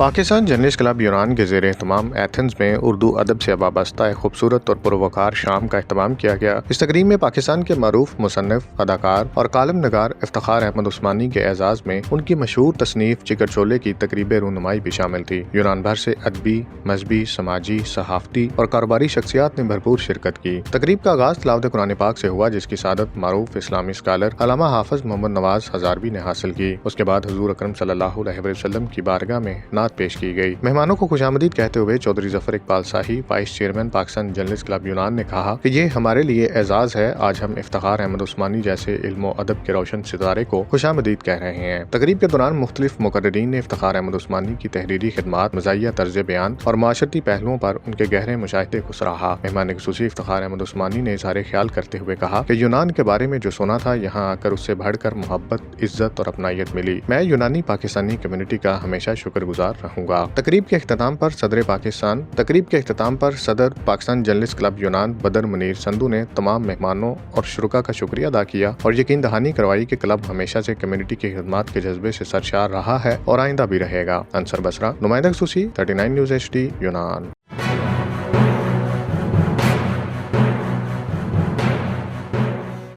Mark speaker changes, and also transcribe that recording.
Speaker 1: Pakistan journalist club یونان کے زیر اہتمام ایتھنز میں اردو ادب سے وابستہ ایک خوبصورت اور پروقار شام کا اہتمام کیا گیا۔ اس تقریب میں پاکستان کے معروف مصنف، اداکار اور کالم نگار افتخار احمد عثمانی کے اعزاز میں ان کی مشہور تصنیف جگر چولے کی تقریب رونمائی بھی شامل تھی۔ یونان بھر سے ادبی، مذہبی، سماجی، صحافتی اور کاروباری شخصیات نے بھرپور شرکت کی۔ تقریب کا آغاز تلاوت قرآن پاک سے ہوا، جس کی سعادت معروف اسلامی اسکالر علامہ حافظ محمد نواز ہزاروی نے حاصل کی۔ اس کے بعد حضور اکرم صلی اللہ علیہ وسلم کی بارگاہ میں نعت پیش کی گئی۔ مہمانوں کو خوش آمدید کہتے ہوئے چودھری ظفر اقبال شاہی، vice chairman Pakistan journalist club یونان نے کہا کہ یہ ہمارے لیے اعزاز ہے، آج ہم افتخار احمد عثمانی جیسے علم و ادب کے روشن ستارے کو خوش آمدید کہہ رہے ہیں۔ تقریب کے دوران مختلف مقررین نے افتخار احمد عثمانی کی تحریری خدمات، مزاحیہ طرز بیان اور معاشرتی پہلوؤں پر ان کے گہرے مشاہدے کو سراہا۔ مہمان خصوصی افتخار احمد عثمانی نے اظہار خیال کرتے ہوئے کہا کہ یونان کے بارے میں جو سنا تھا، یہاں آ کر اس سے بڑھ کر محبت، عزت اور اپنائیت ملی۔ میں یونانی پاکستانی کمیونٹی کا ہمیشہ شکر گزار رہوں گا۔ تقریب کے اختتام پر صدر پاکستان جرنلسٹ کلب یونان بدر منیر سندھو نے تمام مہمانوں اور شرکاء کا شکریہ ادا کیا اور یقین دہانی کروائی کہ کلب ہمیشہ سے کمیونٹی کی خدمات کے جذبے سے سرشار رہا ہے اور آئندہ بھی رہے گا۔ انصر بصرہ، نمائندہ خصوصی 39 نیوز HD یونان۔